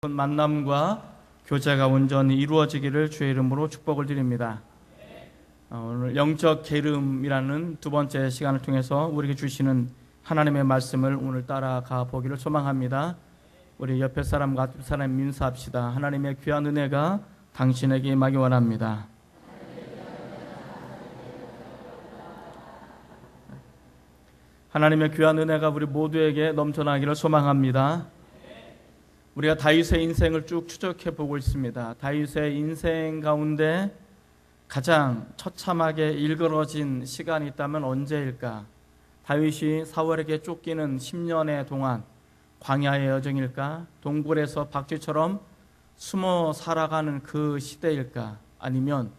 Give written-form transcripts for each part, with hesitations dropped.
만남과 교제가 온전히 이루어지기를 주의 이름으로 축복을 드립니다. 오늘 영적 게으름이라는 두 번째 시간을 통해서 우리에게 주시는 하나님의 말씀을 오늘 따라가 보기를 소망합니다. 우리 옆에 사람과 앞 사람 인사합시다. 하나님의 귀한 은혜가 당신에게 임하기 원합니다. 하나님의 귀한 은혜가 우리 모두에게 넘쳐나기를 소망합니다. 우리가 다윗의 인생을 쭉 추적해 보고 있습니다. 다윗의 인생 가운데 가장 처참하게 일그러진 시간이 있다면 언제일까? 다윗이 사울에게 쫓기는 10년의 동안 광야의 여정일까? 동굴에서 박쥐처럼 숨어 살아가는 그 시대일까? 아니면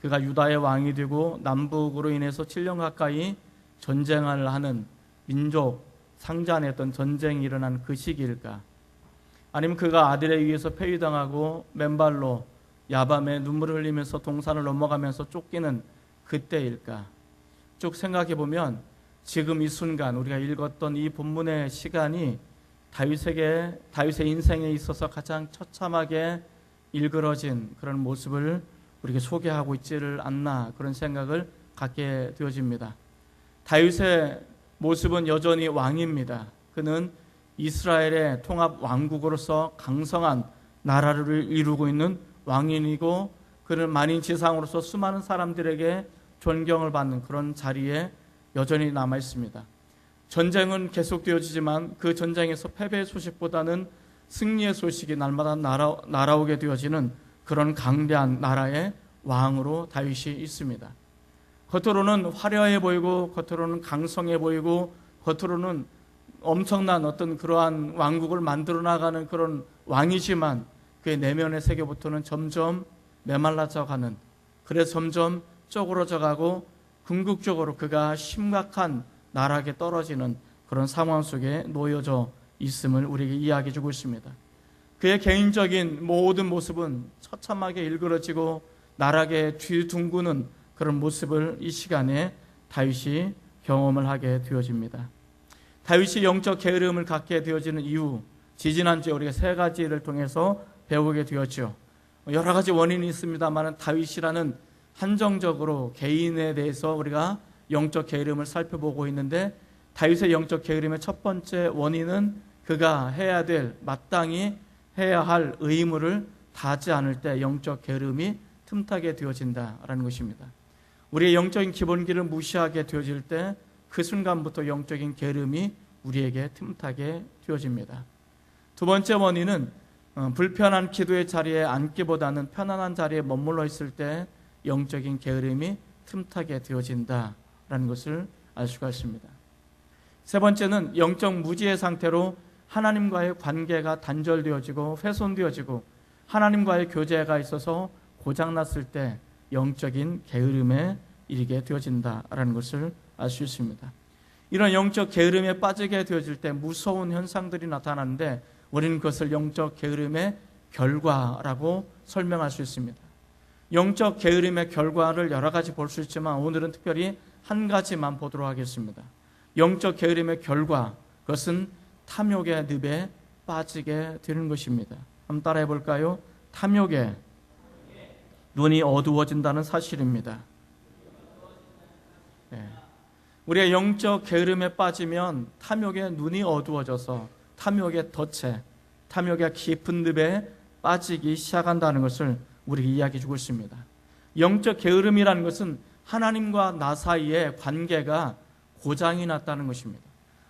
그가 유다의 왕이 되고 남북으로 인해서 7년 가까이 전쟁을 하는 민족 상잔했던 전쟁이 일어난 그 시기일까? 아니면 그가 아들에 의해서 폐위당하고 맨발로 야밤에 눈물을 흘리면서 동산을 넘어가면서 쫓기는 그때일까? 쭉 생각해 보면 지금 이 순간 우리가 읽었던 이 본문의 시간이 다윗의 인생에 있어서 가장 처참하게 일그러진 그런 모습을 우리에게 소개하고 있지를 않나, 그런 생각을 갖게 되어집니다. 다윗의 모습은 여전히 왕입니다. 그는 이스라엘의 통합 왕국으로서 강성한 나라를 이루고 있는 왕인이고, 그는 만인지상으로서 수많은 사람들에게 존경을 받는 그런 자리에 여전히 남아 있습니다. 전쟁은 계속되어지지만 그 전쟁에서 패배의 소식보다는 승리의 소식이 날마다 날아오게 되어지는 그런 강대한 나라의 왕으로 다윗이 있습니다. 겉으로는 화려해 보이고, 겉으로는 강성해 보이고, 겉으로는 엄청난 어떤 그러한 왕국을 만들어 나가는 그런 왕이지만 그의 내면의 세계부터는 점점 메말라져 가는, 그래서 점점 쪼그러져 가고 궁극적으로 그가 심각한 나락에 떨어지는 그런 상황 속에 놓여져 있음을 우리에게 이야기해 주고 있습니다. 그의 개인적인 모든 모습은 처참하게 일그러지고 나락에 뒤둥그는 그런 모습을 이 시간에 다윗이 경험을 하게 되어집니다. 다윗이 영적 게으름을 갖게 되어지는 이유, 지지난주에 우리가 세 가지를 통해서 배우게 되었죠. 여러 가지 원인이 있습니다만 다윗이라는 한정적으로 개인에 대해서 우리가 영적 게으름을 살펴보고 있는데, 다윗의 영적 게으름의 첫 번째 원인은 그가 해야 될, 마땅히 해야 할 의무를 다하지 않을 때 영적 게으름이 틈타게 되어진다라는 것입니다. 우리의 영적인 기본기를 무시하게 되어질 때 그 순간부터 영적인 게으름이 우리에게 틈타게 되어집니다. 두 번째 원인은 불편한 기도의 자리에 앉기보다는 편안한 자리에 머물러 있을 때 영적인 게으름이 틈타게 되어진다라는 것을 알 수가 있습니다. 세 번째는 영적 무지의 상태로 하나님과의 관계가 단절되어지고 훼손되어지고 하나님과의 교제가 있어서 고장났을 때 영적인 게으름에 이르게 되어진다라는 것을 알 수 있습니다. 이런 영적 게으름에 빠지게 되어질 때 무서운 현상들이 나타나는데 우리는 그것을 영적 게으름의 결과라고 설명할 수 있습니다. 영적 게으름의 결과를 여러 가지 볼 수 있지만 오늘은 특별히 한 가지만 보도록 하겠습니다. 영적 게으름의 결과, 그것은 탐욕의 늪에 빠지게 되는 것입니다. 한번 따라해 볼까요? 탐욕에 눈이 어두워진다는 사실입니다. 네. 우리가 영적 게으름에 빠지면 탐욕의 눈이 어두워져서 탐욕의 덫에, 탐욕의 깊은 늪에 빠지기 시작한다는 것을 우리에게 이야기해 주고 있습니다. 영적 게으름이라는 것은 하나님과 나 사이의 관계가 고장이 났다는 것입니다.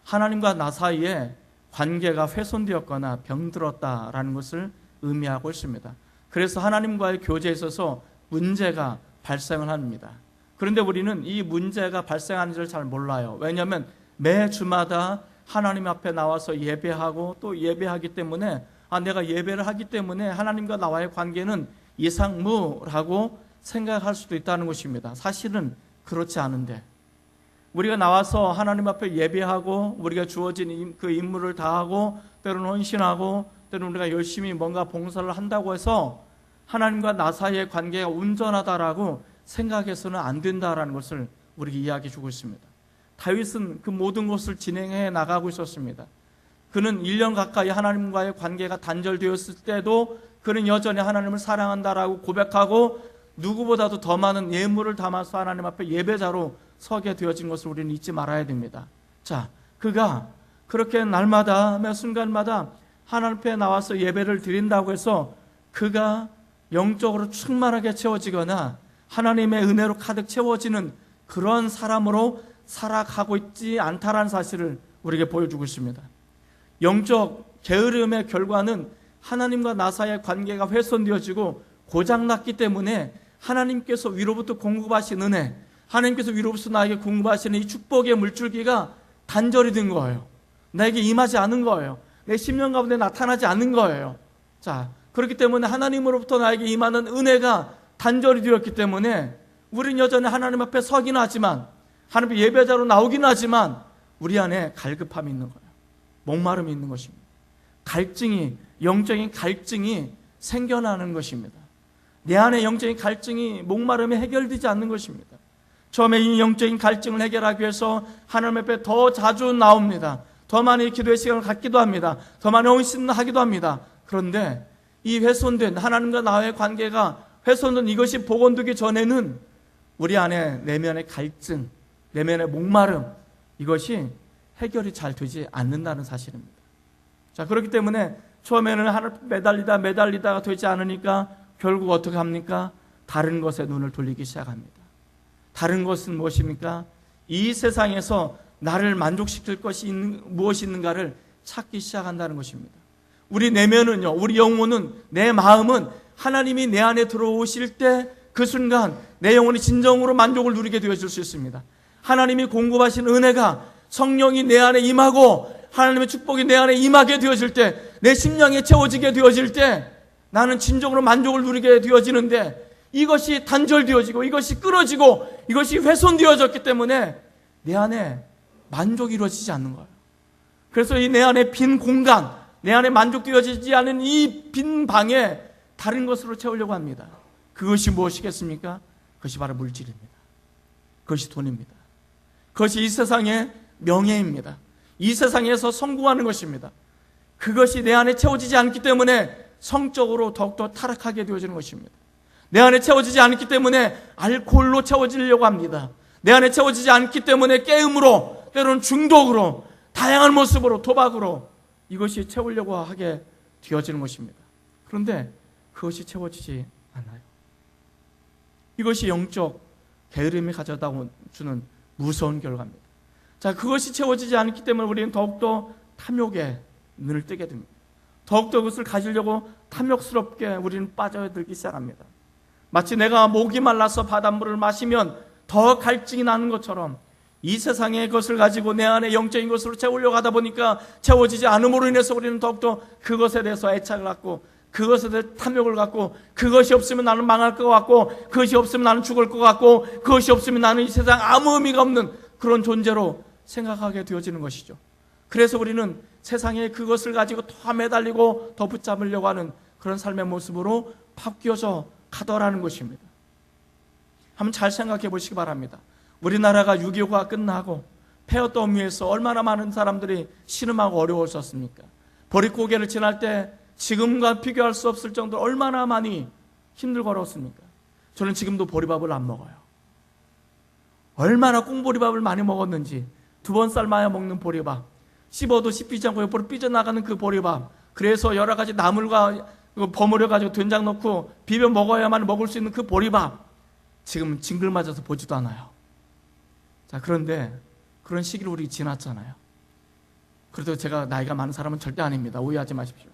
하나님과 나 사이에 관계가 훼손되었거나 병들었다라는 것을 의미하고 있습니다. 그래서 하나님과의 교제에 있어서 문제가 발생을 합니다. 그런데 우리는 이 문제가 발생하는지를 잘 몰라요. 왜냐하면 매 주마다 하나님 앞에 나와서 예배하고 또 예배하기 때문에 내가 예배를 하기 때문에 하나님과 나와의 관계는 이상무라고 생각할 수도 있다는 것입니다. 사실은 그렇지 않은데, 우리가 나와서 하나님 앞에 예배하고 우리가 주어진 그 임무를 다하고 때로는 헌신하고 때로는 우리가 열심히 뭔가 봉사를 한다고 해서 하나님과 나 사이의 관계가 온전하다라고 생각해서는 안 된다라는 것을 우리에게 이야기해 주고 있습니다. 다윗은 그 모든 것을 진행해 나가고 있었습니다. 그는 1년 가까이 하나님과의 관계가 단절되었을 때도 그는 여전히 하나님을 사랑한다라고 고백하고 누구보다도 더 많은 예물을 담아서 하나님 앞에 예배자로 서게 되어진 것을 우리는 잊지 말아야 됩니다. 자, 그가 그렇게 날마다 매 순간마다 하나님 앞에 나와서 예배를 드린다고 해서 그가 영적으로 충만하게 채워지거나 하나님의 은혜로 가득 채워지는 그런 사람으로 살아가고 있지 않다라는 사실을 우리에게 보여주고 있습니다. 영적 게으름의 결과는 하나님과 나 사이의 관계가 훼손되어지고 고장났기 때문에 하나님께서 위로부터 공급하신 은혜, 하나님께서 위로부터 나에게 공급하시는 이 축복의 물줄기가 단절이 된 거예요. 나에게 임하지 않은 거예요. 내 심령 가운데 나타나지 않는 거예요. 자, 그렇기 때문에 하나님으로부터 나에게 임하는 은혜가 단절이 되었기 때문에 우리는 여전히 하나님 앞에 서긴 하지만, 하나님 앞에 예배자로 나오긴 하지만 우리 안에 갈급함이 있는 거예요. 목마름이 있는 것입니다. 갈증이, 영적인 갈증이 생겨나는 것입니다. 내 안에 영적인 갈증이, 목마름이 해결되지 않는 것입니다. 처음에 이 영적인 갈증을 해결하기 위해서 하나님 앞에 더 자주 나옵니다. 더 많이 기도의 시간을 갖기도 합니다. 더 많이 헌신을 하기도 합니다. 그런데 이 훼손된 하나님과 나의 관계가 훼손된 이것이 복원되기 전에는 우리 안에 내면의 갈증, 내면의 목마름, 이것이 해결이 잘 되지 않는다는 사실입니다. 자, 그렇기 때문에 처음에는 하나님 매달리다가 되지 않으니까 결국 어떻게 합니까? 다른 것에 눈을 돌리기 시작합니다. 다른 것은 무엇입니까? 이 세상에서 나를 만족시킬 것이 무엇이 있는가를 찾기 시작한다는 것입니다. 우리 내면은요, 우리 영혼은, 내 마음은 하나님이 내 안에 들어오실 때 그 순간 내 영혼이 진정으로 만족을 누리게 되어질 수 있습니다. 하나님이 공급하신 은혜가, 성령이 내 안에 임하고 하나님의 축복이 내 안에 임하게 되어질 때, 내 심령에 채워지게 되어질 때 나는 진정으로 만족을 누리게 되어지는데, 이것이 단절되어지고 이것이 끊어지고 이것이 훼손되어졌기 때문에 내 안에 만족이 이루어지지 않는 거예요. 그래서 이 내 안에 빈 공간, 내 안에 만족되어지지 않은 이 빈 방에 다른 것으로 채우려고 합니다. 그것이 무엇이겠습니까? 그것이 바로 물질입니다. 그것이 돈입니다. 그것이 이 세상의 명예입니다. 이 세상에서 성공하는 것입니다. 그것이 내 안에 채워지지 않기 때문에 성적으로 더욱더 타락하게 되어지는 것입니다. 내 안에 채워지지 않기 때문에 알코올로 채워지려고 합니다. 내 안에 채워지지 않기 때문에 게임으로, 때로는 중독으로, 다양한 모습으로, 도박으로 이것이 채우려고 하게 되어지는 것입니다. 그런데 그것이 채워지지 않아요. 이것이 영적 게으름이 가져다 주는 무서운 결과입니다. 자, 그것이 채워지지 않기 때문에 우리는 더욱더 탐욕에 눈을 뜨게 됩니다. 더욱더 그것을 가지려고 탐욕스럽게 우리는 빠져들기 시작합니다. 마치 내가 목이 말라서 바닷물을 마시면 더 갈증이 나는 것처럼 이 세상의 것을 가지고 내 안에 영적인 것으로 채우려고 하다 보니까 채워지지 않음으로 인해서 우리는 더욱더 그것에 대해서 애착을 갖고, 그것에 대해 탐욕을 갖고, 그것이 없으면 나는 망할 것 같고, 그것이 없으면 나는 죽을 것 같고, 그것이 없으면 나는 이 세상 아무 의미가 없는 그런 존재로 생각하게 되어지는 것이죠. 그래서 우리는 세상에 그것을 가지고 더 매달리고 더 붙잡으려고 하는 그런 삶의 모습으로 바뀌어져 가더라는 것입니다. 한번 잘 생각해 보시기 바랍니다. 우리나라가 6.25가 끝나고 폐허덤 위에서 얼마나 많은 사람들이 신음하고 어려웠었습니까? 보릿고개를 지날 때 지금과 비교할 수 없을 정도로 얼마나 많이 힘들고 어려웠습니까? 저는 지금도 보리밥을 안 먹어요. 얼마나 꽁보리밥을 많이 먹었는지, 2번 삶아야 먹는 보리밥, 씹어도 씹히지 않고 옆으로 삐져나가는 그 보리밥, 그래서 여러 가지 나물과 버무려가지고 된장 넣고 비벼 먹어야만 먹을 수 있는 그 보리밥, 지금 징글 맞아서 보지도 않아요. 자, 그런데 그런 시기를 우리 지났잖아요. 그래도 제가 나이가 많은 사람은 절대 아닙니다. 오해하지 마십시오.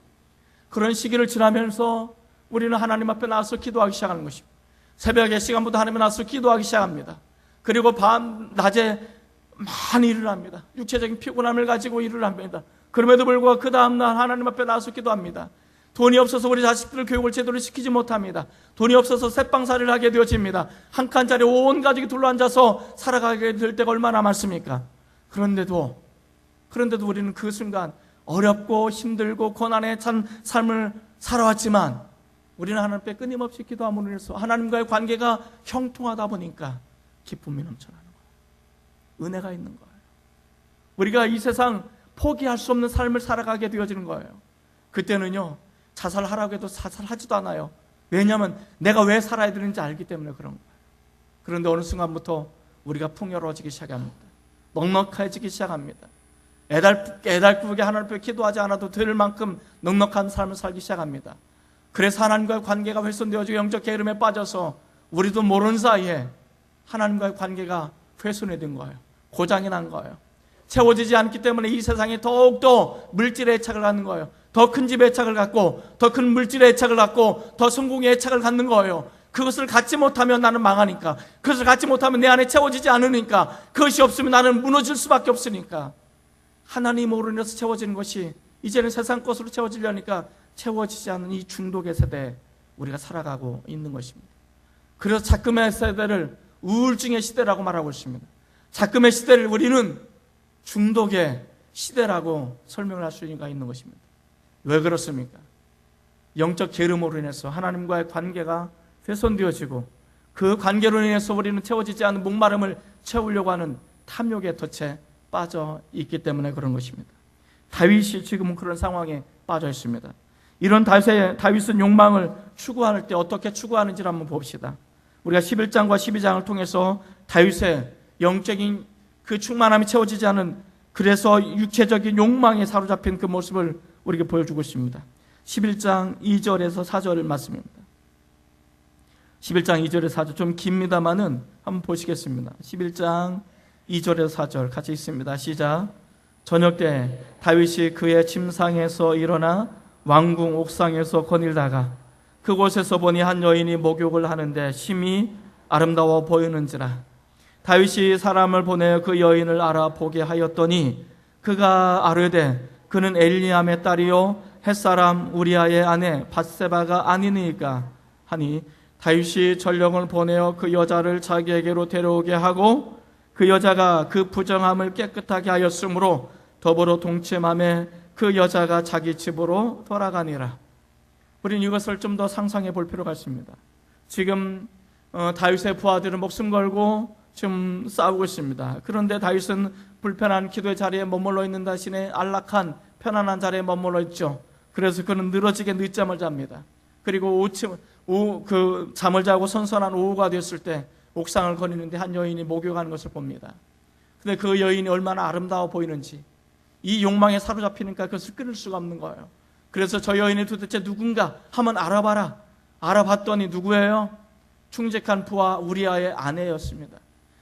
그런 시기를 지나면서 우리는 하나님 앞에 나와서 기도하기 시작하는 것입니다. 새벽에 시간부터 하나님 앞에 나와서 기도하기 시작합니다. 그리고 밤, 낮에 많이 일을 합니다. 육체적인 피곤함을 가지고 일을 합니다. 그럼에도 불구하고 그 다음날 하나님 앞에 나와서 기도합니다. 돈이 없어서 우리 자식들을 교육을 제대로 시키지 못합니다. 돈이 없어서 새빵살이를 하게 되어집니다. 한 칸짜리 온 가족이 둘러앉아서 살아가게 될 때가 얼마나 많습니까? 그런데도 우리는 그 순간 어렵고 힘들고 고난의 찬 삶을 살아왔지만 우리는 하나님 앞에 끊임없이 기도함으로 인해서 하나님과의 관계가 형통하다 보니까 기쁨이 넘쳐나는 거예요. 은혜가 있는 거예요. 우리가 이 세상 포기할 수 없는 삶을 살아가게 되어지는 거예요. 그때는요, 자살하라고 해도 자살하지도 않아요. 왜냐하면 내가 왜 살아야 되는지 알기 때문에 그런 거예요. 그런데 어느 순간부터 우리가 풍요로워지기 시작합니다. 넉넉해지기 시작합니다. 애달프게 하나님 앞에 기도하지 않아도 될 만큼 넉넉한 삶을 살기 시작합니다. 그래서 하나님과의 관계가 훼손되어지고 영적 게으름에 빠져서 우리도 모르는 사이에 하나님과의 관계가 훼손이 된 거예요. 고장이 난 거예요. 채워지지 않기 때문에 이 세상에 더욱더 물질의 애착을 갖는 거예요. 더 큰 집의 애착을 갖고, 더 큰 물질의 애착을 갖고, 더 성공의 애착을 갖는 거예요. 그것을 갖지 못하면 나는 망하니까, 그것을 갖지 못하면 내 안에 채워지지 않으니까, 그것이 없으면 나는 무너질 수밖에 없으니까, 하나님으로 인해서 채워지는 것이 이제는 세상 것으로 채워지려니까 채워지지 않는 이 중독의 세대에 우리가 살아가고 있는 것입니다. 그래서 작금의 세대를 우울증의 시대라고 말하고 있습니다. 작금의 시대를 우리는 중독의 시대라고 설명을 할 수가 있는 것입니다. 왜 그렇습니까? 영적 게으름으로 인해서 하나님과의 관계가 훼손되어지고, 그 관계로 인해서 우리는 채워지지 않은 목마름을 채우려고 하는 탐욕의 덫에 빠져 있기 때문에 그런 것입니다. 다윗이 지금은 그런 상황에 빠져 있습니다. 이런 다윗은 욕망을 추구할 때 어떻게 추구하는지를 한번 봅시다. 우리가 11장과 12장을 통해서 다윗의 영적인 그 충만함이 채워지지 않은, 그래서 육체적인 욕망에 사로잡힌 그 모습을 우리에게 보여주고 있습니다. 11장 2절에서 4절 말씀입니다. 11장 2절에서 4절 좀 깁니다만은 한번 보시겠습니다. 11장 2절에서 4절 같이 있습니다. 시작. 저녁 때 다윗이 그의 침상에서 일어나 왕궁 옥상에서 거닐다가 그곳에서 보니 한 여인이 목욕을 하는데 심히 아름다워 보이는지라. 다윗이 사람을 보내 그 여인을 알아보게 하였더니 그가 아뢰되 그는 엘리암의 딸이요 햇사람 우리아의 아내 밧세바가 아니니까 하니, 다윗이 전령을 보내어 그 여자를 자기에게로 데려오게 하고 그 여자가 그 부정함을 깨끗하게 하였으므로 더불어 동침함에 그 여자가 자기 집으로 돌아가니라. 우리는 이것을 좀 더 상상해 볼 필요가 있습니다. 지금 다윗의 부하들은 목숨 걸고 지금 싸우고 있습니다. 그런데 다윗은 불편한 기도의 자리에 머물러 있는 대신에 안락한 편안한 자리에 머물러 있죠. 그래서 그는 늘어지게 늦잠을 잡니다. 그리고 그 잠을 자고 선선한 오후가 됐을 때 옥상을 거니는데 한 여인이 목욕하는 것을 봅니다. 근데 그 여인이 얼마나 아름다워 보이는지, 이 욕망에 사로잡히니까 그것을 끊을 수가 없는 거예요. 그래서 저 여인이 도대체 누군가 한번 알아봐라. 알아봤더니 누구예요? 충직한 부하 우리아의 아내였습니다.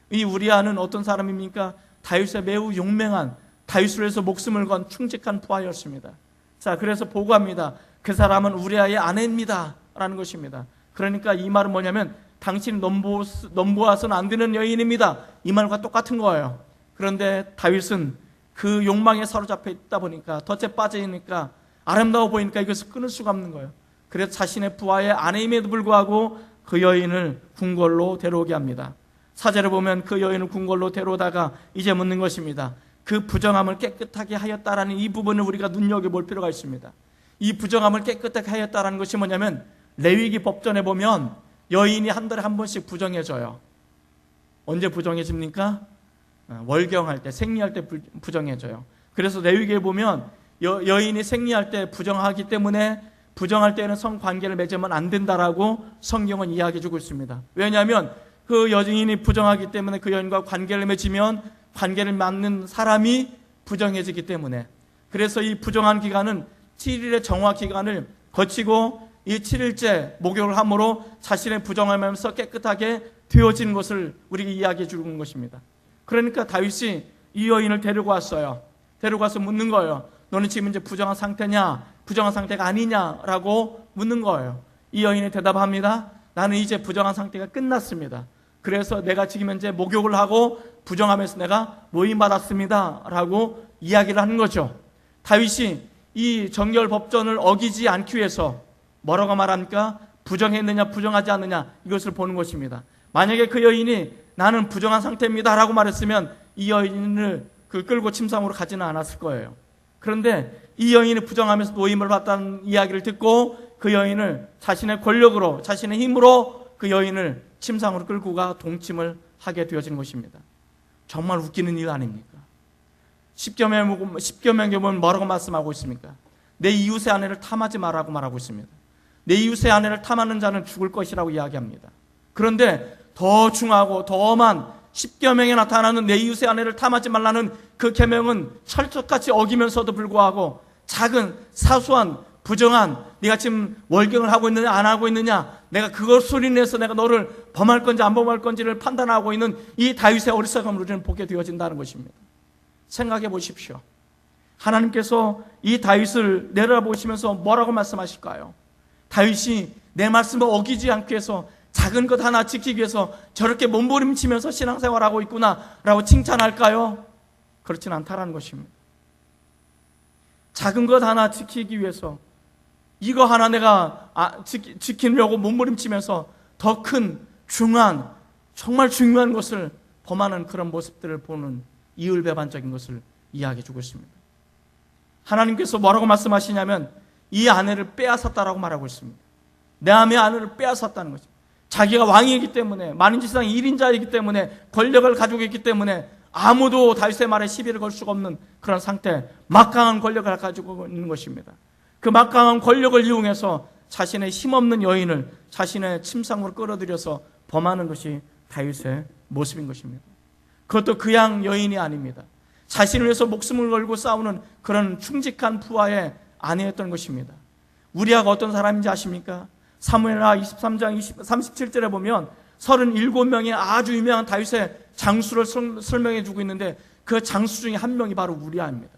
이 우리아는 어떤 사람입니까? 다윗의 매우 용맹한, 다윗을 위해서 목숨을 건 충직한 부하였습니다. 자, 그래서 보고합니다. 그 사람은 우리아의 아내입니다 라는 것입니다. 그러니까 이 말은 뭐냐면 당신이 넘보아서는 안 되는 여인입니다, 이 말과 똑같은 거예요. 그런데 다윗은 그 욕망에 사로잡혀 있다 보니까, 덫에 빠져 있으니까, 아름다워 보이니까 이것을 끊을 수가 없는 거예요. 그래서 자신의 부하의 아내임에도 불구하고 그 여인을 궁궐로 데려오게 합니다. 사제를 보면 그 여인을 궁궐로 데려오다가 이제 묻는 것입니다. 그 부정함을 깨끗하게 하였다라는 이 부분을 우리가 눈여겨볼 필요가 있습니다. 이 부정함을 깨끗하게 하였다라는 것이 뭐냐면, 레위기 법전에 보면 여인이 한 달에 한 번씩 부정해져요. 언제 부정해집니까? 월경할 때, 생리할 때 부정해져요. 그래서 레위기에 보면 여인이 생리할 때 부정하기 때문에 부정할 때는 성관계를 맺으면 안 된다라고 성경은 이야기해 주고 있습니다. 왜냐하면 그 여인이 부정하기 때문에 그 여인과 관계를 맺으면 관계를 맺는 사람이 부정해지기 때문에, 그래서 이 부정한 기간은 7일의 정화 기간을 거치고 이 7일째 목욕을 함으로 자신의 부정하면서 깨끗하게 되어지는 것을 우리에게 이야기해 주는 것입니다. 그러니까 다윗이 이 여인을 데리고 왔어요. 데리고 와서 묻는 거예요. 너는 지금 이제 부정한 상태냐, 부정한 상태가 아니냐라고 묻는 거예요. 이 여인이 대답합니다. 나는 이제 부정한 상태가 끝났습니다. 그래서 내가 지금 현재 목욕을 하고 부정하면서 내가 노임받았습니다 라고 이야기를 하는 거죠. 다윗이 이 정결 법전을 어기지 않기 위해서 뭐라고 말합니까? 부정했느냐 부정하지 않느냐, 이것을 보는 것입니다. 만약에 그 여인이 나는 부정한 상태입니다 라고 말했으면 이 여인을 끌고 침상으로 가지는 않았을 거예요. 그런데 이 여인이 부정하면서 노임을 받다는 이야기를 듣고 그 여인을 자신의 권력으로, 자신의 힘으로 그 여인을 침상으로 끌고 가 동침을 하게 되어지는 것입니다. 정말 웃기는 일 아닙니까? 십계명에 보면 뭐라고 말씀하고 있습니까? 내 이웃의 아내를 탐하지 말라고 말하고 있습니다. 내 이웃의 아내를 탐하는 자는 죽을 것이라고 이야기합니다. 그런데 더 중하고 더 엄한 십계명에 나타나는 내 이웃의 아내를 탐하지 말라는 그 계명은 철석같이 어기면서도 불구하고 작은 사소한 부정한 네가 지금 월경을 하고 있느냐 안 하고 있느냐, 내가 그것으로 인해서 내가 너를 범할 건지 안 범할 건지를 판단하고 있는 이 다윗의 어리석음을 우리는 보게 되어진다는 것입니다. 생각해 보십시오. 하나님께서 이 다윗을 내려보시면서 뭐라고 말씀하실까요? 다윗이 내 말씀을 어기지 않기 위해서 작은 것 하나 지키기 위해서 저렇게 몸부림치면서 신앙생활하고 있구나 라고 칭찬할까요? 그렇진 않다라는 것입니다. 작은 것 하나 지키기 위해서 이거 하나 내가 지키려고 몸부림치면서 더 큰 중요한, 정말 중요한 것을 범하는 그런 모습들을 보는 이율배반적인 것을 이야기해 주고 있습니다. 하나님께서 뭐라고 말씀하시냐면 이 아내를 빼앗았다라고 말하고 있습니다. 내 아내를 빼앗았다는 것입니다. 자기가 왕이기 때문에, 만인지상 1인자이기 때문에, 권력을 가지고 있기 때문에 아무도 다윗의 말에 시비를 걸 수가 없는 그런 상태, 막강한 권력을 가지고 있는 것입니다. 그 막강한 권력을 이용해서 자신의 힘없는 여인을 자신의 침상으로 끌어들여서 범하는 것이 다윗의 모습인 것입니다. 그것도 그냥 여인이 아닙니다. 자신을 위해서 목숨을 걸고 싸우는 그런 충직한 부하의 아내였던 것입니다. 우리아가 어떤 사람인지 아십니까? 사무엘하 23장 37절에 보면 37명의 아주 유명한 다윗의 장수를 설명해 주고 있는데 그 장수 중에 한 명이 바로 우리아입니다.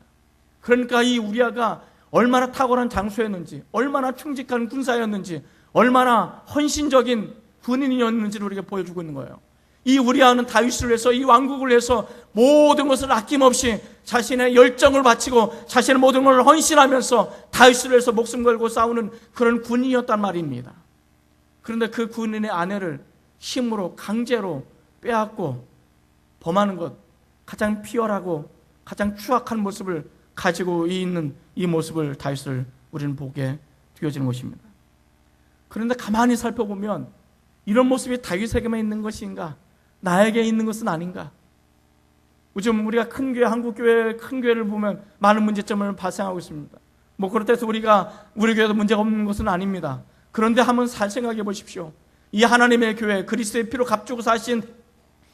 그러니까 이 우리아가 얼마나 탁월한 장수였는지, 얼마나 충직한 군사였는지, 얼마나 헌신적인 군인이었는지를 우리에게 보여주고 있는 거예요. 이 우리아는 다윗을 위해서, 이 왕국을 위해서 모든 것을 아낌없이 자신의 열정을 바치고 자신의 모든 것을 헌신하면서 다윗을 위해서 목숨 걸고 싸우는 그런 군인이었단 말입니다. 그런데 그 군인의 아내를 힘으로 강제로 빼앗고 범하는 것, 가장 피열하고 가장 추악한 모습을 가지고 있는 이 모습을 다윗을 우리는 보게 되어지는 것입니다. 그런데 가만히 살펴보면 이런 모습이 다윗에게만 있는 것인가? 나에게 있는 것은 아닌가? 요즘 우리가 큰 교회, 한국교회 큰 교회를 보면 많은 문제점을 발생하고 있습니다. 뭐 그렇다고 해서 우리 교회도 문제가 없는 것은 아닙니다. 그런데 한번 잘 생각해 보십시오. 이 하나님의 교회, 그리스도의 피로 값주고 사신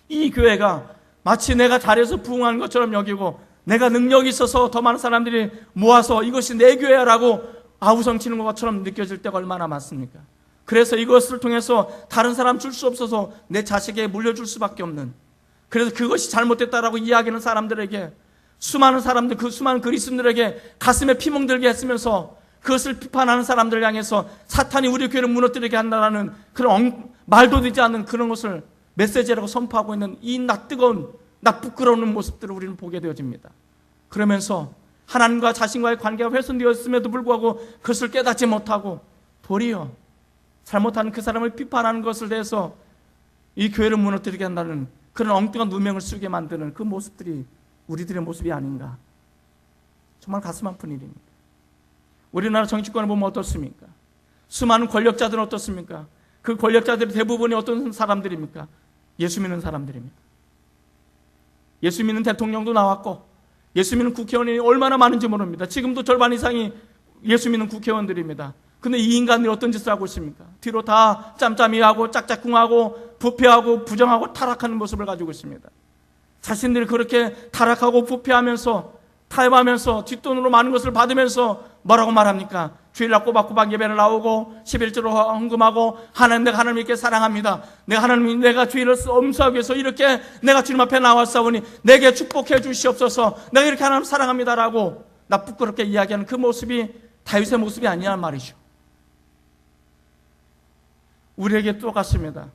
이 교회가 마치 내가 잘해서 부흥한 것처럼 여기고 내가 능력이 있어서 더 많은 사람들이 모아서 이것이 내 교회라고 아우성치는 것처럼 느껴질 때가 얼마나 많습니까? 그래서 이것을 통해서 다른 사람 줄 수 없어서 내 자식에게 물려줄 수밖에 없는, 그래서 그것이 잘못됐다라고 이야기하는 사람들에게, 수많은 사람들, 그 수많은 그리스도인들에게 가슴에 피멍들게 했으면서 그것을 비판하는 사람들을 향해서 사탄이 우리 교회를 무너뜨리게 한다는 그런 말도 되지 않는 그런 것을 메시지라고 선포하고 있는 이 낯뜨거운, 부끄러운 모습들을 우리는 보게 되어집니다. 그러면서 하나님과 자신과의 관계가 훼손되었음에도 불구하고 그것을 깨닫지 못하고 도리어 잘못한 그 사람을 비판하는 것을 대해서 이 교회를 무너뜨리게 한다는 그런 엉뚱한 누명을 쓰게 만드는 그 모습들이 우리들의 모습이 아닌가. 정말 가슴 아픈 일입니다. 우리나라 정치권을 보면 어떻습니까? 수많은 권력자들은 어떻습니까? 그 권력자들의 대부분이 어떤 사람들입니까? 예수 믿는 사람들입니다. 예수 믿는 대통령도 나왔고 예수 믿는 국회의원이 얼마나 많은지 모릅니다. 지금도 절반 이상이 예수 믿는 국회의원들입니다. 근데 이 인간들이 어떤 짓을 하고 있습니까? 뒤로 다 짬짬이하고 짝짝꿍하고 부패하고 부정하고 타락하는 모습을 가지고 있습니다. 자신들이 그렇게 타락하고 부패하면서 타협하면서 뒷돈으로 많은 것을 받으면서 뭐라고 말합니까? 주일날 꼬박꼬박 예배를 나오고 11조로 헌금하고 내가 하나님 이렇게 사랑합니다. 내가 주일을 엄수하기 위해서 이렇게 내가 주님 앞에 나왔사오니 내게 축복해 주시옵소서. 내가 이렇게 하나님 사랑합니다라고 나 부끄럽게 이야기하는 그 모습이 다윗의 모습이 아니란 말이죠. 우리에게 똑같습니다.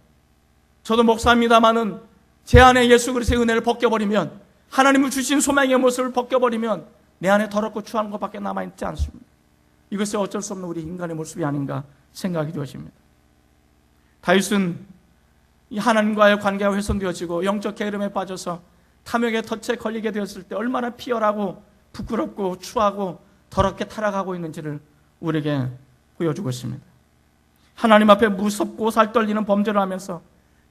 저도 목사입니다마는 제 안에 예수 그리스도의 은혜를 벗겨버리면, 하나님을 주신 소망의 모습을 벗겨버리면 내 안에 더럽고 추한 것밖에 남아있지 않습니다. 이것이 어쩔 수 없는 우리 인간의 모습이 아닌가 생각이 되어집니다. 다윗은 이 하나님과의 관계가 훼손되어지고 영적 게으름에 빠져서 탐욕의 덫에 걸리게 되었을 때 얼마나 피열하고 부끄럽고 추하고 더럽게 타락하고 있는지를 우리에게 보여주고 있습니다. 하나님 앞에 무섭고 살떨리는 범죄를 하면서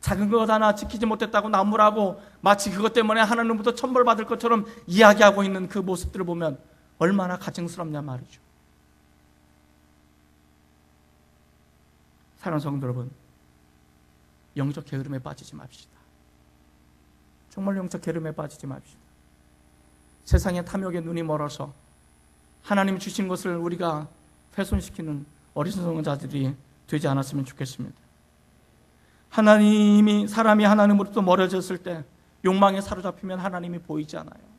작은 것 하나 지키지 못했다고 나무라고 마치 그것 때문에 하나님부터 천벌받을 것처럼 이야기하고 있는 그 모습들을 보면 얼마나 가증스럽냐 말이죠. 사랑하는 성도 여러분, 영적 게으름에 빠지지 맙시다. 정말 영적 게으름에 빠지지 맙시다. 세상의 탐욕에 눈이 멀어서 하나님이 주신 것을 우리가 훼손시키는 어리석은 자들이 되지 않았으면 좋겠습니다. 사람이 하나님으로부터 멀어졌을 때 욕망에 사로잡히면 하나님이 보이지 않아요.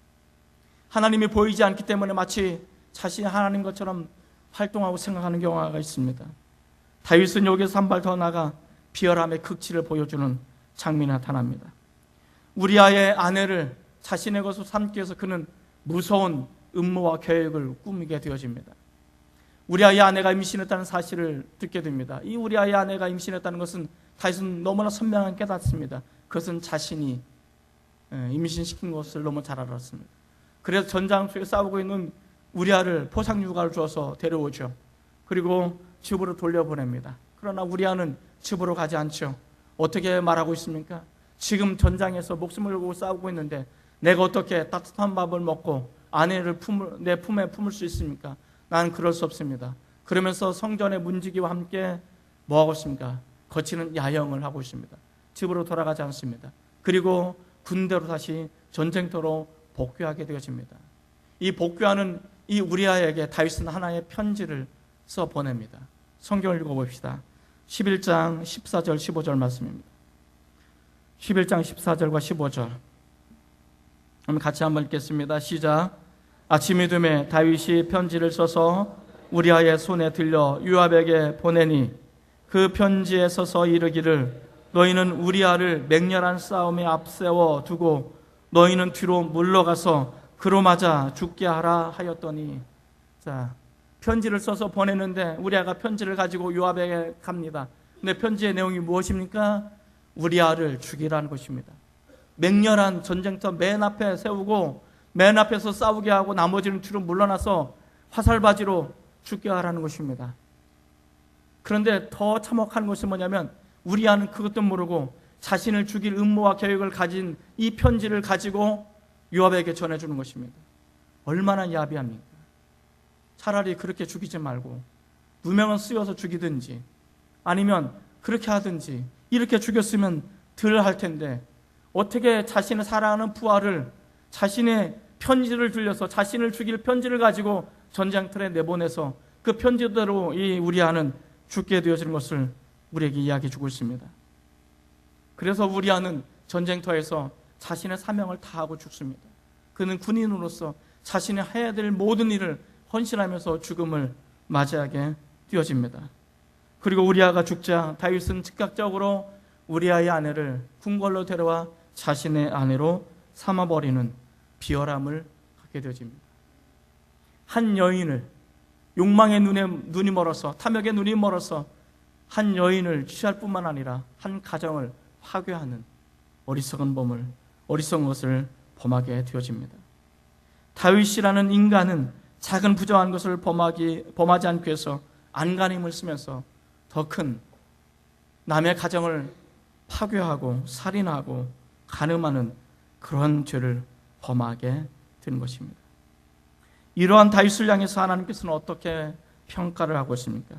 하나님이 보이지 않기 때문에 마치 자신이 하나님 것처럼 활동하고 생각하는 경우가 있습니다. 다윗은 여기서 한 발 더 나가 비열함의 극치를 보여주는 장면이 나타납니다. 우리아의 아내를 자신의 것으로 삼기 위해서 그는 무서운 음모와 계획을 꾸미게 되어집니다. 우리아의 아내가 임신했다는 사실을 듣게 됩니다. 이 우리아의 아내가 임신했다는 것은 다윗은 너무나 선명하게 깨닫습니다. 그것은 자신이 임신시킨 것을 너무 잘 알았습니다. 그래서 전장 속에 싸우고 있는 우리아를 포상 육아를 주어서 데려오죠. 그리고 집으로 돌려보냅니다. 그러나 우리아는 집으로 가지 않죠. 어떻게 말하고 있습니까? 지금 전장에서 목숨을 걸고 싸우고 있는데 내가 어떻게 따뜻한 밥을 먹고 아내를 내 품에 품을 수 있습니까? 나는 그럴 수 없습니다. 그러면서 성전의 문지기와 함께 뭐하고 있습니까? 거치는 야영을 하고 있습니다. 집으로 돌아가지 않습니다. 그리고 군대로 다시 전쟁터로 복귀하게 되어집니다. 이 복귀하는 이 우리아에게 다윗은 하나의 편지를 써 보냅니다. 성경을 읽어봅시다. 11장 14절 15절 말씀입니다. 11장 14절과 15절 그럼 같이 한번 읽겠습니다. 시작. 아침이 되매 다윗이 편지를 써서 우리아의 손에 들려 요압에게 보내니 그 편지에 써서 이르기를 너희는 우리아를 맹렬한 싸움에 앞세워 두고 너희는 뒤로 물러가서 그로 맞아 죽게 하라 하였더니, 자, 편지를 써서 보내는데 우리아가 편지를 가지고 요압에게 갑니다. 근데 편지의 내용이 무엇입니까? 우리아를 죽이라는 것입니다. 맹렬한 전쟁터 맨 앞에 세우고 맨 앞에서 싸우게 하고 나머지는 뒤로 물러나서 화살바지로 죽게 하라는 것입니다. 그런데 더 참혹한 것은 뭐냐면 우리아는 그것도 모르고 자신을 죽일 음모와 계획을 가진 이 편지를 가지고 요압에게 전해주는 것입니다. 얼마나 야비합니까? 차라리 그렇게 죽이지 말고 누명을 쓰여서 죽이든지 아니면 그렇게 하든지 이렇게 죽였으면 덜 할 텐데 어떻게 자신을 사랑하는 부하를 자신의 편지를 들려서 자신을 죽일 편지를 가지고 전쟁터에 내보내서 그 편지대로 이 우리아는 죽게 되어지는 것을 우리에게 이야기해 주고 있습니다. 그래서 우리아는 전쟁터에서 자신의 사명을 다하고 죽습니다. 그는 군인으로서 자신이 해야 될 모든 일을 헌신하면서 죽음을 맞이하게 되어집니다. 그리고 우리아가 죽자 다윗은 즉각적으로 우리아의 아내를 궁궐로 데려와 자신의 아내로 삼아버리는 비열함을 갖게 되어집니다. 한 여인을 욕망의 눈이 멀어서 탐욕의 눈이 멀어서 한 여인을 취할 뿐만 아니라 한 가정을 파괴하는 어리석은 것을 범하게 되어집니다. 다윗이라는 인간은 작은 부정한 것을 범하지 않기 위해서 안간힘을 쓰면서 더 큰 남의 가정을 파괴하고 살인하고 간음하는 그런 죄를 범하게 되는 것입니다. 이러한 다윗을 향해서 하나님께서는 어떻게 평가를 하고 있습니까?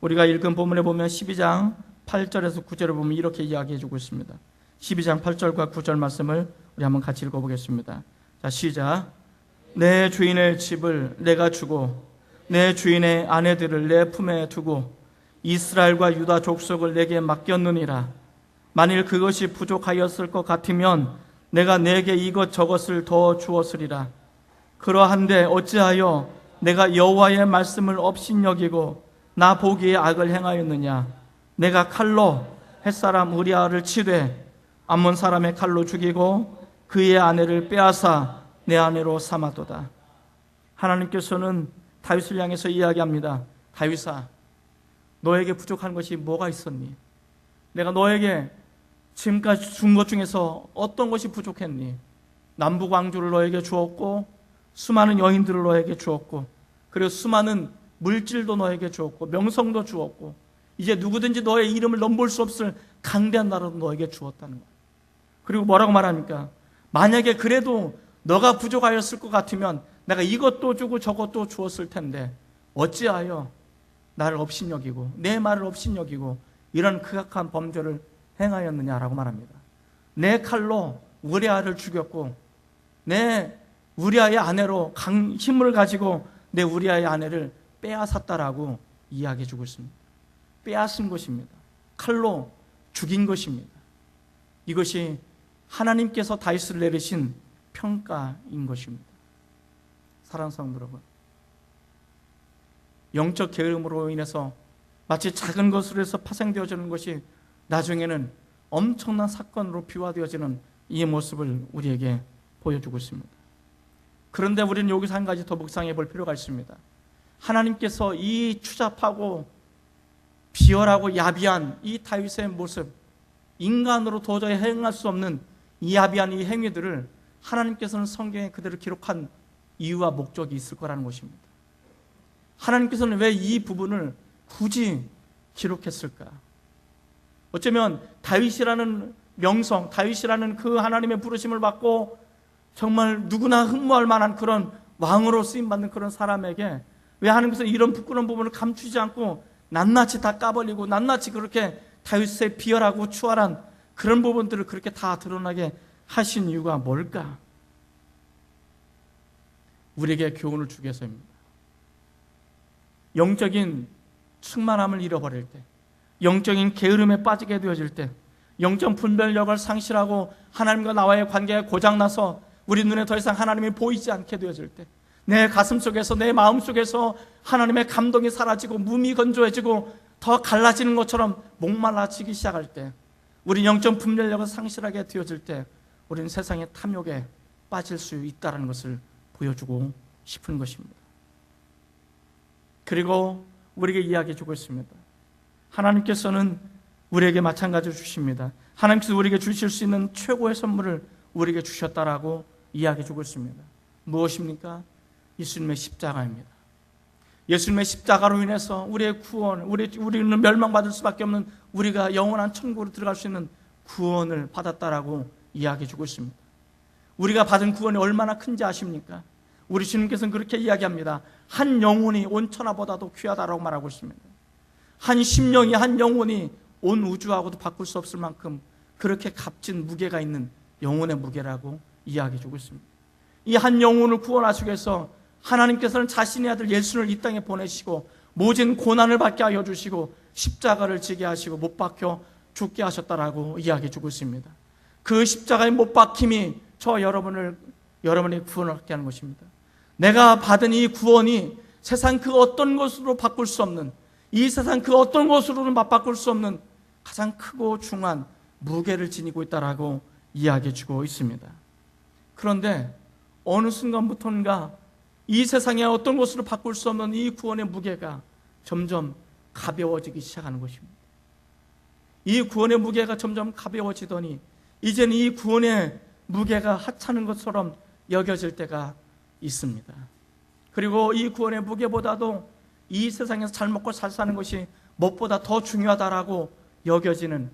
우리가 읽은 본문에 보면 12장 8절에서 9절을 보면 이렇게 이야기해 주고 있습니다. 12장 8절과 9절 말씀을 우리 한번 같이 읽어보겠습니다. 자, 시작. 내 주인의 집을 내가 주고 내 주인의 아내들을 내 품에 두고 이스라엘과 유다 족속을 내게 맡겼느니라. 만일 그것이 부족하였을 것 같으면 내가 내게 이것저것을 더 주었으리라. 그러한데 어찌하여 내가 여호와의 말씀을 업신여기고 나 보기에 악을 행하였느냐. 내가 칼로 햇사람 우리아를 치되 암몬 사람의 칼로 죽이고 그의 아내를 빼앗아 내 아내로 삼았도다. 하나님께서는 다윗을 향해서 이야기합니다. 다윗아, 너에게 부족한 것이 뭐가 있었니? 내가 너에게 지금까지 준 것 중에서 어떤 것이 부족했니? 남북 왕조를 너에게 주었고 수많은 여인들을 너에게 주었고 그리고 수많은 물질도 너에게 주었고 명성도 주었고 이제 누구든지 너의 이름을 넘볼 수 없을 강대한 나라도 너에게 주었다는 거예요. 그리고 뭐라고 말합니까? 만약에 그래도 너가 부족하였을 것 같으면 내가 이것도 주고 저것도 주었을 텐데 어찌하여 나를 업신여기고 내 말을 업신여기고 이런 극악한 범죄를 행하였느냐라고 말합니다. 내 칼로 우리아를 죽였고 내 우리아의 아내로 힘을 가지고 내 우리아의 아내를 빼앗았다라고 이야기해주고 있습니다. 빼앗은 것입니다. 칼로 죽인 것입니다. 이것이 하나님께서 다윗을 내리신 평가인 것입니다. 사랑하는 성도 여러분, 영적 게으름으로 인해서 마치 작은 것으로 해서 파생되어지는 것이 나중에는 엄청난 사건으로 비화되어지는 이 모습을 우리에게 보여주고 있습니다. 그런데 우리는 여기서 한 가지 더 묵상해 볼 필요가 있습니다. 하나님께서 이 추잡하고 비열하고 야비한 이 다윗의 모습, 인간으로 도저히 행할 수 없는 이 야비한 이 행위들을 하나님께서는 성경에 그대로 기록한 이유와 목적이 있을 거라는 것입니다. 하나님께서는 왜 이 부분을 굳이 기록했을까? 어쩌면 다윗이라는 명성, 다윗이라는 그 하나님의 부르심을 받고 정말 누구나 흠모할 만한 그런 왕으로 쓰임받는 그런 사람에게 왜 하나님께서 이런 부끄러운 부분을 감추지 않고 낱낱이 다 까버리고 낱낱이 그렇게 다윗의 비열하고 추월한 그런 부분들을 그렇게 다 드러나게 하신 이유가 뭘까? 우리에게 교훈을 주기 위해서입니다. 영적인 충만함을 잃어버릴 때, 영적인 게으름에 빠지게 되어질 때, 영적 분별력을 상실하고 하나님과 나와의 관계가 고장나서 우리 눈에 더 이상 하나님이 보이지 않게 되어질 때, 내 가슴 속에서 내 마음 속에서 하나님의 감동이 사라지고 몸이 건조해지고 더 갈라지는 것처럼 목말라지기 시작할 때, 우리 영적 분별력을 상실하게 되어질 때 우리는 세상의 탐욕에 빠질 수 있다는 것을 보여주고 싶은 것입니다. 그리고 우리에게 이야기해주고 있습니다. 하나님께서는 우리에게 마찬가지로 주십니다. 하나님께서 우리에게 주실 수 있는 최고의 선물을 우리에게 주셨다라고 이야기해주고 있습니다. 무엇입니까? 예수님의 십자가입니다. 예수님의 십자가로 인해서 우리의 구원, 우리는 멸망받을 수밖에 없는 우리가 영원한 천국으로 들어갈 수 있는 구원을 받았다라고 이야기해주고 있습니다. 우리가 받은 구원이 얼마나 큰지 아십니까? 우리 주님께서는 그렇게 이야기합니다. 한 영혼이 온 천하보다도 귀하다라고 말하고 있습니다. 한 심령이, 한 영혼이 온 우주하고도 바꿀 수 없을 만큼 그렇게 값진 무게가 있는 영혼의 무게라고 이야기해주고 있습니다. 이 한 영혼을 구원하시기 위해서 하나님께서는 자신의 아들 예수를 이 땅에 보내시고 모진 고난을 받게 하여 주시고 십자가를 지게 하시고 못 박혀 죽게 하셨다라고 이야기해주고 있습니다. 그 십자가의 못 박힘이 여러분의 구원을 얻게 하는 것입니다. 내가 받은 이 구원이 세상 그 어떤 것으로 바꿀 수 없는, 이 세상 그 어떤 것으로는 맞바꿀 수 없는 가장 크고 중한 무게를 지니고 있다라고 이야기해주고 있습니다. 그런데 어느 순간부터인가 이 세상의 어떤 것으로 바꿀 수 없는 이 구원의 무게가 점점 가벼워지기 시작하는 것입니다. 이 구원의 무게가 점점 가벼워지더니 이제는 이 구원의 무게가 하찮은 것처럼 여겨질 때가 있습니다. 그리고 이 구원의 무게보다도 이 세상에서 잘 먹고 잘 사는 것이 무엇보다 더 중요하다라고 여겨지는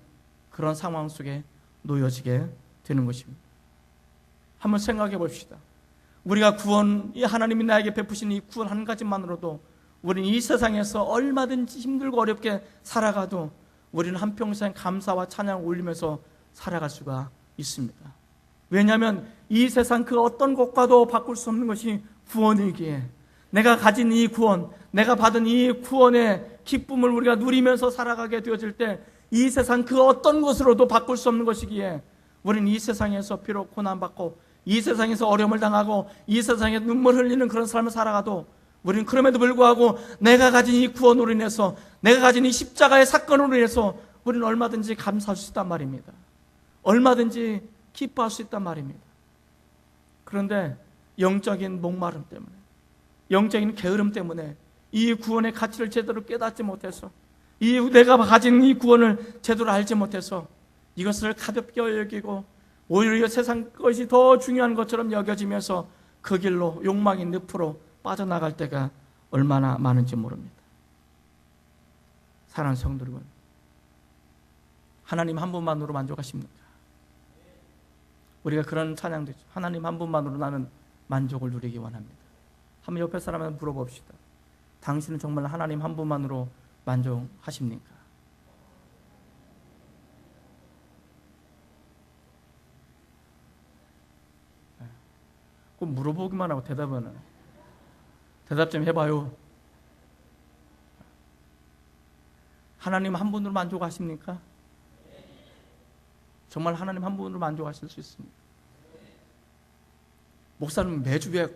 그런 상황 속에 놓여지게 되는 것입니다. 한번 생각해 봅시다. 우리가 하나님이 나에게 베푸신 이 구원 한 가지만으로도 우리는 이 세상에서 얼마든지 힘들고 어렵게 살아가도 우리는 한평생 감사와 찬양을 올리면서 살아갈 수가 있습니다. 왜냐하면 이 세상 그 어떤 것과도 바꿀 수 없는 것이 구원이기에 내가 가진 이 구원, 내가 받은 이 구원의 기쁨을 우리가 누리면서 살아가게 되어질 때 이 세상 그 어떤 것으로도 바꿀 수 없는 것이기에 우리는 이 세상에서 비록 고난받고 이 세상에서 어려움을 당하고 이 세상에 눈물 흘리는 그런 삶을 살아가도 우리는 그럼에도 불구하고 내가 가진 이 구원으로 인해서, 내가 가진 이 십자가의 사건으로 인해서 우리는 얼마든지 감사할 수 있단 말입니다. 얼마든지 기뻐할 수 있단 말입니다. 그런데 영적인 목마름 때문에, 영적인 게으름 때문에 이 구원의 가치를 제대로 깨닫지 못해서, 내가 가진 이 구원을 제대로 알지 못해서 이것을 가볍게 여기고 오히려 세상 것이 더 중요한 것처럼 여겨지면서 그 길로 욕망의 늪으로 빠져나갈 때가 얼마나 많은지 모릅니다. 사랑하는 성도 여러분, 하나님 한 분만으로 만족하십니까? 우리가 그런 찬양도 있죠. 하나님 한 분만으로 나는 만족을 누리기 원합니다. 한번 옆에 사람한테 물어봅시다. 당신은 정말 하나님 한 분만으로 만족하십니까? 꼭 물어보기만 하고 대답은 대답 좀 해봐요. 하나님 한 분으로 만족하십니까? 정말 하나님 한 분으로 만족하실 수 있습니다. 목사님 매주 왜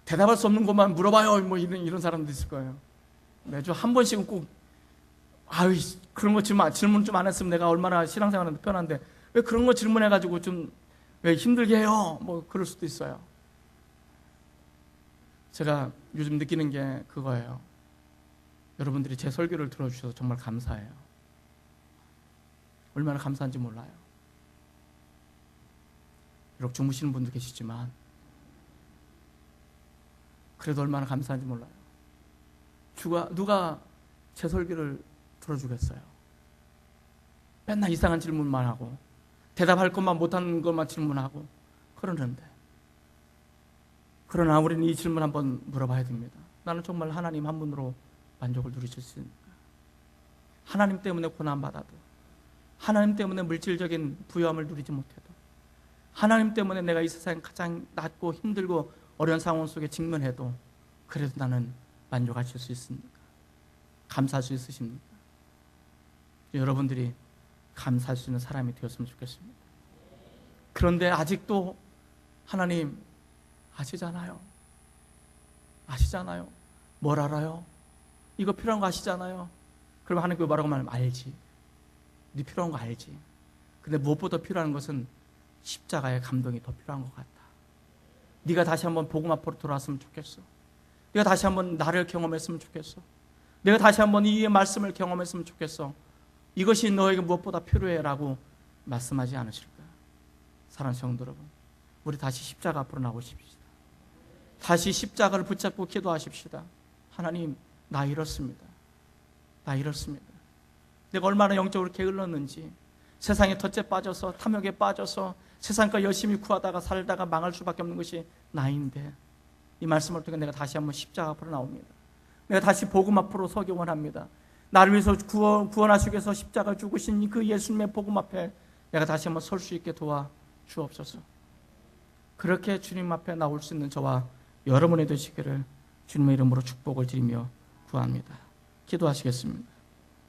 대답할 수 없는 것만 물어봐요? 뭐 이런 사람도 있을 거예요. 매주 한 번씩은 꼭 그런 거 질문 좀 안 했으면 내가 얼마나 신앙생활하는데 편한데 왜 그런 거 질문해가지고 좀 왜 힘들게 해요? 뭐 그럴 수도 있어요. 제가 요즘 느끼는 게 그거예요. 여러분들이 제 설교를 들어주셔서 정말 감사해요. 얼마나 감사한지 몰라요. 비록 주무시는 분도 계시지만 그래도 얼마나 감사한지 몰라요. 누가 제 설교를 들어주겠어요? 맨날 이상한 질문만 하고 대답할 것만 못하는 것만 질문하고 그러는데, 그러나 우리는 이 질문 한번 물어봐야 됩니다. 나는 정말 하나님 한 분으로 만족을 누리실 수 있습니까? 하나님 때문에 고난받아도, 하나님 때문에 물질적인 부유함을 누리지 못해도, 하나님 때문에 내가 이 세상에 가장 낮고 힘들고 어려운 상황 속에 직면해도 그래도 나는 만족하실 수 있습니까? 감사할 수 있으십니까? 여러분들이 감사할 수 있는 사람이 되었으면 좋겠습니다. 그런데 아직도 하나님 아시잖아요. 뭘 알아요? 이거 필요한 거 아시잖아요. 그럼 하나님께 뭐라고 말하면 알지. 네 필요한 거 알지. 근데 무엇보다 필요한 것은 십자가의 감동이 더 필요한 것 같다. 네가 다시 한번 복음 앞으로 돌아왔으면 좋겠어. 네가 다시 한번 나를 경험했으면 좋겠어. 내가 다시 한번 이 말씀을 경험했으면 좋겠어. 이것이 너에게 무엇보다 필요해 라고 말씀하지 않으실까? 사랑하는 성도 여러분, 우리 다시 십자가 앞으로 나오십시다. 다시 십자가를 붙잡고 기도하십시다. 하나님, 나 이렇습니다. 내가 얼마나 영적으로 게을렀는지, 세상에 덫에 빠져서, 탐욕에 빠져서 세상과 열심히 구하다가 살다가 망할 수밖에 없는 것이 나인데, 이 말씀을 통해 내가 다시 한번 십자가 앞으로 나옵니다. 내가 다시 복음 앞으로 서기 원합니다. 나를 위해서 구원하시기 위해서 십자가 죽으신 그 예수님의 복음 앞에 내가 다시 한번 설 수 있게 도와주옵소서. 그렇게 주님 앞에 나올 수 있는 저와 여러분이 되시기를 주님의 이름으로 축복을 드리며 구합니다. 기도하시겠습니다.